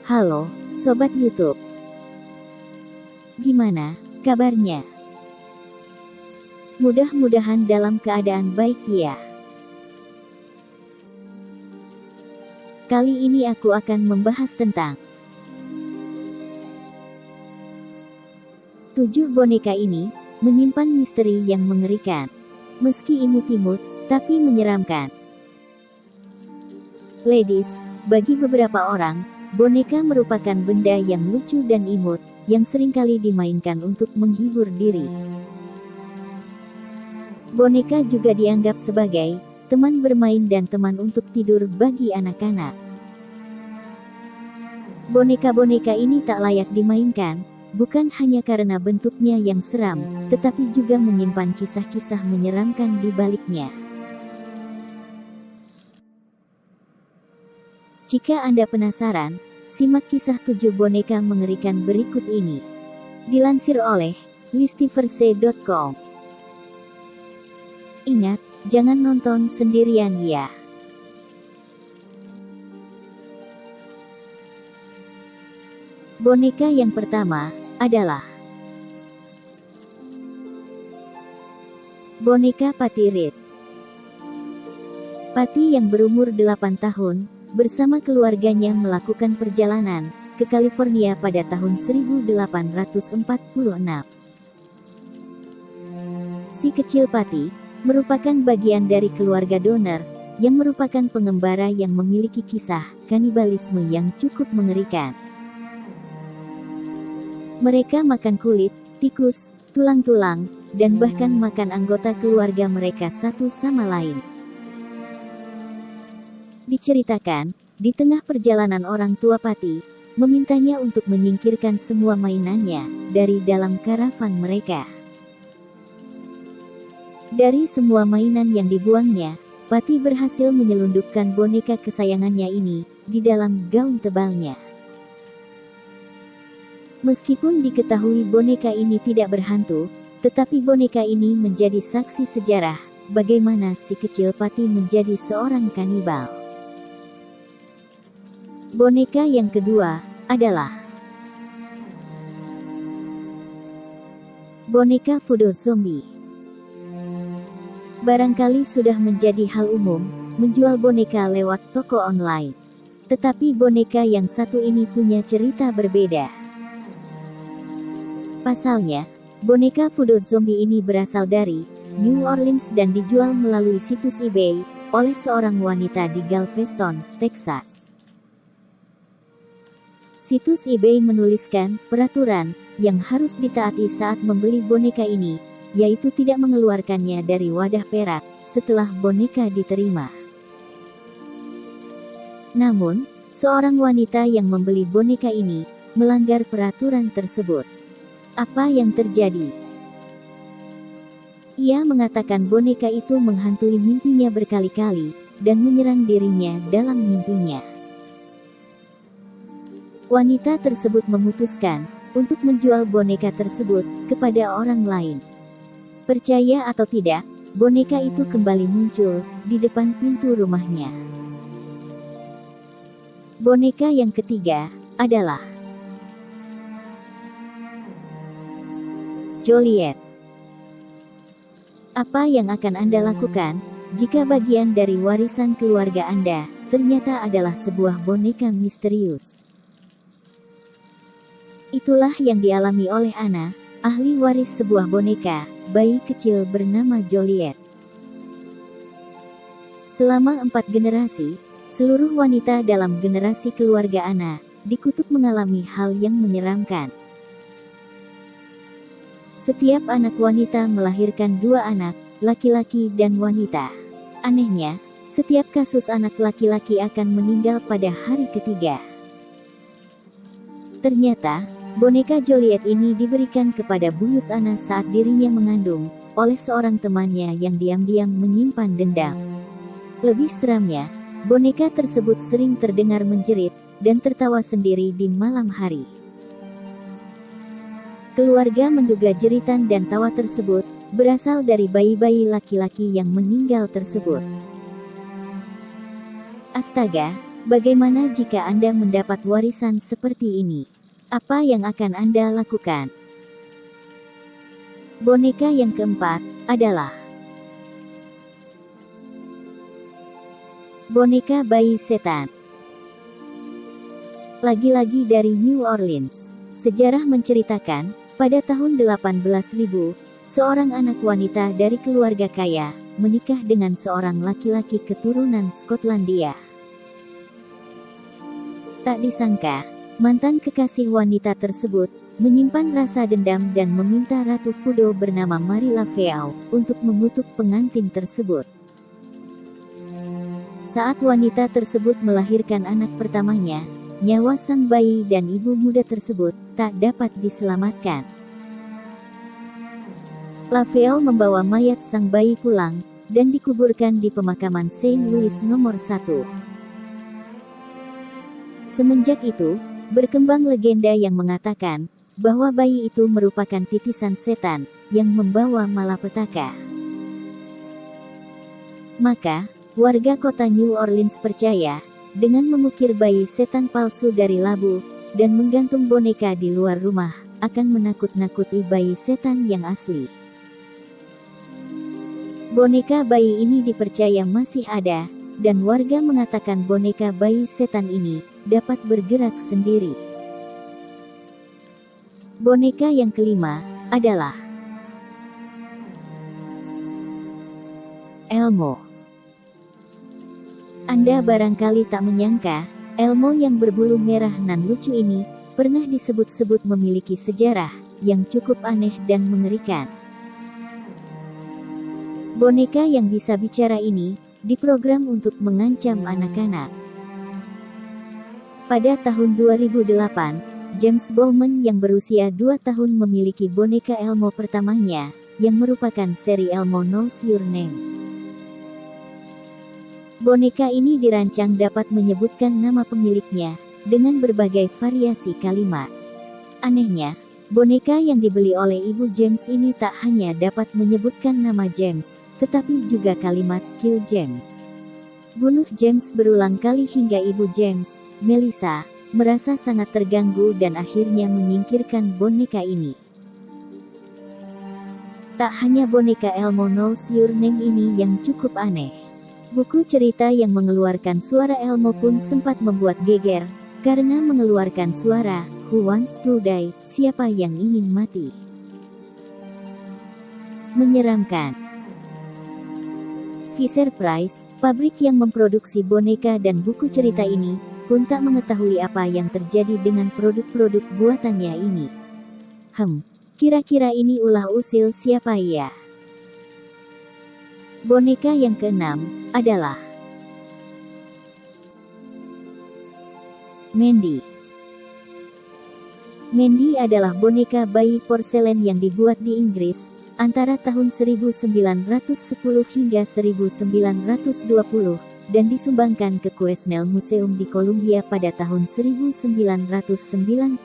Halo, Sobat YouTube. Gimana kabarnya? Mudah-mudahan dalam keadaan baik ya. Kali ini aku akan membahas tentang 7 boneka ini menyimpan misteri yang mengerikan. Meski imut-imut, tapi menyeramkan. Ladies, bagi beberapa orang, boneka merupakan benda yang lucu dan imut, yang seringkali dimainkan untuk menghibur diri. Boneka juga dianggap sebagai teman bermain dan teman untuk tidur bagi anak-anak. Boneka-boneka ini tak layak dimainkan, bukan hanya karena bentuknya yang seram, tetapi juga menyimpan kisah-kisah menyeramkan di baliknya. Jika Anda penasaran, simak kisah 7 boneka mengerikan berikut ini. Dilansir oleh listiverse.com. Ingat, jangan nonton sendirian ya. Boneka yang pertama adalah boneka Patty Reed. Patty yang berumur 8 tahun, bersama keluarganya melakukan perjalanan ke California pada tahun 1846. Si kecil Patty merupakan bagian dari keluarga donor, yang merupakan pengembara yang memiliki kisah kanibalisme yang cukup mengerikan. Mereka makan kulit, tikus, tulang-tulang, dan bahkan makan anggota keluarga mereka satu sama lain. Diceritakan, di tengah perjalanan orang tua Patty memintanya untuk menyingkirkan semua mainannya dari dalam karavan mereka. Dari semua mainan yang dibuangnya, Patty berhasil menyelundupkan boneka kesayangannya ini di dalam gaun tebalnya. Meskipun diketahui boneka ini tidak berhantu, tetapi boneka ini menjadi saksi sejarah bagaimana si kecil Patty menjadi seorang kanibal. Boneka yang kedua adalah boneka voodoo zombie. Barangkali sudah menjadi hal umum menjual boneka lewat toko online. Tetapi boneka yang satu ini punya cerita berbeda. Pasalnya, boneka voodoo zombie ini berasal dari New Orleans dan dijual melalui situs eBay oleh seorang wanita di Galveston, Texas. Situs eBay menuliskan peraturan yang harus ditaati saat membeli boneka ini, yaitu tidak mengeluarkannya dari wadah perak setelah boneka diterima. Namun, seorang wanita yang membeli boneka ini melanggar peraturan tersebut. Apa yang terjadi? Ia mengatakan boneka itu menghantui mimpinya berkali-kali dan menyerang dirinya dalam mimpinya. Wanita tersebut memutuskan untuk menjual boneka tersebut kepada orang lain. Percaya atau tidak, boneka itu kembali muncul di depan pintu rumahnya. Boneka yang ketiga adalah Joliet. Apa yang akan Anda lakukan jika bagian dari warisan keluarga Anda ternyata adalah sebuah boneka misterius? Itulah yang dialami oleh Anna, ahli waris sebuah boneka bayi kecil bernama Joliet. Selama 4 generasi, seluruh wanita dalam generasi keluarga Anna dikutuk mengalami hal yang menyeramkan. Setiap anak wanita melahirkan 2 anak, laki-laki dan wanita. Anehnya, setiap kasus anak laki-laki akan meninggal pada hari ketiga. Ternyata, boneka Joliet ini diberikan kepada buyut Anna saat dirinya mengandung, oleh seorang temannya yang diam-diam menyimpan dendam. Lebih seramnya, boneka tersebut sering terdengar menjerit dan tertawa sendiri di malam hari. Keluarga menduga jeritan dan tawa tersebut berasal dari bayi-bayi laki-laki yang meninggal tersebut. Astaga, Bagaimana jika Anda mendapat warisan seperti ini? Apa yang akan Anda lakukan? Boneka yang keempat adalah boneka bayi setan. Lagi-lagi dari New Orleans. Sejarah menceritakan, pada tahun 18.000, seorang anak wanita dari keluarga kaya menikah dengan seorang laki-laki keturunan Skotlandia. Tak disangka, mantan kekasih wanita tersebut menyimpan rasa dendam dan meminta Ratu Fudo bernama Marie Laveau untuk mengutuk pengantin tersebut. Saat wanita tersebut melahirkan anak pertamanya, nyawa sang bayi dan ibu muda tersebut tak dapat diselamatkan. Laveau membawa mayat sang bayi pulang dan dikuburkan di pemakaman Saint Louis nomor 1. Semenjak itu, berkembang legenda yang mengatakan bahwa bayi itu merupakan titisan setan yang membawa malapetaka. Maka, warga kota New Orleans percaya dengan mengukir bayi setan palsu dari labu dan menggantung boneka di luar rumah akan menakut-nakuti bayi setan yang asli. Boneka bayi ini dipercaya masih ada, dan warga mengatakan boneka bayi setan ini dapat bergerak sendiri. Boneka yang kelima adalah Elmo. Anda barangkali tak menyangka, Elmo yang berbulu merah nan lucu ini pernah disebut-sebut memiliki sejarah yang cukup aneh dan mengerikan. Boneka yang bisa bicara ini diprogram untuk mengancam anak-anak. Pada tahun 2008, James Bowman yang berusia 2 tahun memiliki boneka Elmo pertamanya, yang merupakan seri Elmo Knows Your Name. Boneka ini dirancang dapat menyebutkan nama pemiliknya dengan berbagai variasi kalimat. Anehnya, boneka yang dibeli oleh ibu James ini tak hanya dapat menyebutkan nama James, tetapi juga kalimat "Kill James". Bunuh James berulang kali hingga ibu James, Melissa, merasa sangat terganggu dan akhirnya menyingkirkan boneka ini. Tak hanya boneka Elmo Knows Your Name ini yang cukup aneh. Buku cerita yang mengeluarkan suara Elmo pun sempat membuat geger, karena mengeluarkan suara, "Who wants to die?" Siapa yang ingin mati? Menyeramkan. Fisher-Price, pabrik yang memproduksi boneka dan buku cerita ini, pun tak mengetahui apa yang terjadi dengan produk-produk buatannya ini. Kira-kira ini ulah usil siapa ya? Boneka yang keenam adalah Mandy. Mandy adalah boneka bayi porselen yang dibuat di Inggris antara tahun 1910 hingga 1920 dan disumbangkan ke Quesnel Museum di Columbia pada tahun 1991.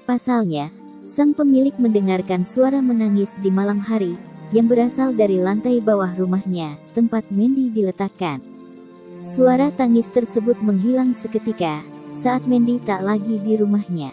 Pasalnya, sang pemilik mendengarkan suara menangis di malam hari, yang berasal dari lantai bawah rumahnya, tempat Mandy diletakkan. Suara tangis tersebut menghilang seketika, saat Mandy tak lagi di rumahnya.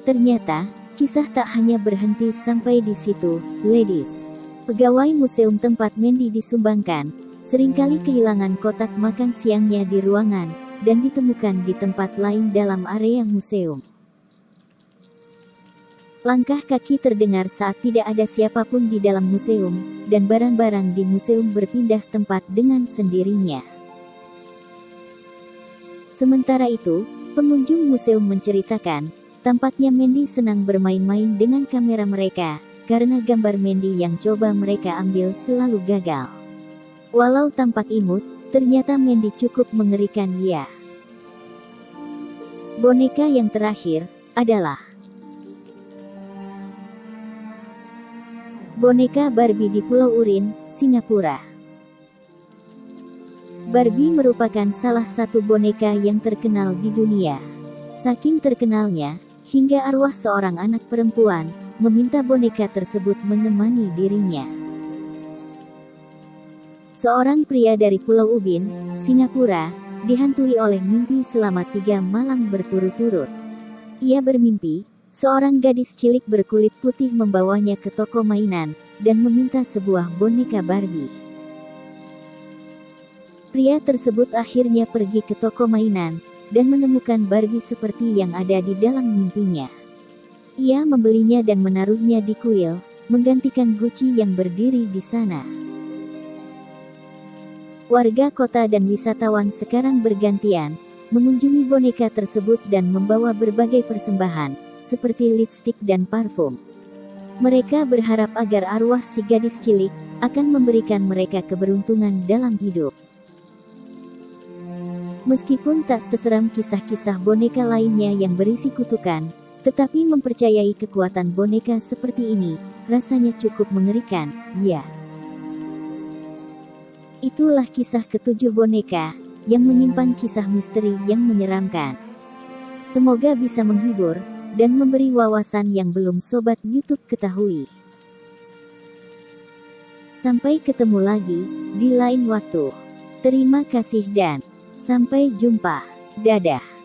Ternyata, kisah tak hanya berhenti sampai di situ, ladies. Pegawai museum tempat Mandy disumbangkan, seringkali kehilangan kotak makan siangnya di ruangan, dan ditemukan di tempat lain dalam area museum. Langkah kaki terdengar saat tidak ada siapapun di dalam museum, dan barang-barang di museum berpindah tempat dengan sendirinya. Sementara itu, pengunjung museum menceritakan, tampaknya Mandy senang bermain-main dengan kamera mereka, karena gambar Mandy yang coba mereka ambil selalu gagal. Walau tampak imut, ternyata Mandy cukup mengerikan ya. Boneka yang terakhir adalah boneka Barbie di Pulau Urin, Singapura. Barbie merupakan salah satu boneka yang terkenal di dunia. Saking terkenalnya, hingga arwah seorang anak perempuan meminta boneka tersebut menemani dirinya. Seorang pria dari Pulau Ubin, Singapura, dihantui oleh mimpi selama 3 malam berturut-turut. Ia bermimpi, seorang gadis cilik berkulit putih membawanya ke toko mainan, dan meminta sebuah boneka Barbie. Pria tersebut akhirnya pergi ke toko mainan, dan menemukan Barbie seperti yang ada di dalam mimpinya. Ia membelinya dan menaruhnya di kuil, menggantikan Gucci yang berdiri di sana. Warga kota dan wisatawan sekarang bergantian mengunjungi boneka tersebut dan membawa berbagai persembahan, seperti lipstik dan parfum. Mereka berharap agar arwah si gadis cilik akan memberikan mereka keberuntungan dalam hidup. Meskipun tak seseram kisah-kisah boneka lainnya yang berisi kutukan, tetapi mempercayai kekuatan boneka seperti ini rasanya cukup mengerikan, ya. Itulah kisah ketujuh boneka yang menyimpan kisah misteri yang menyeramkan. Semoga bisa menghibur dan memberi wawasan yang belum Sobat YouTube ketahui. Sampai ketemu lagi di lain waktu. Terima kasih dan sampai jumpa. Dadah.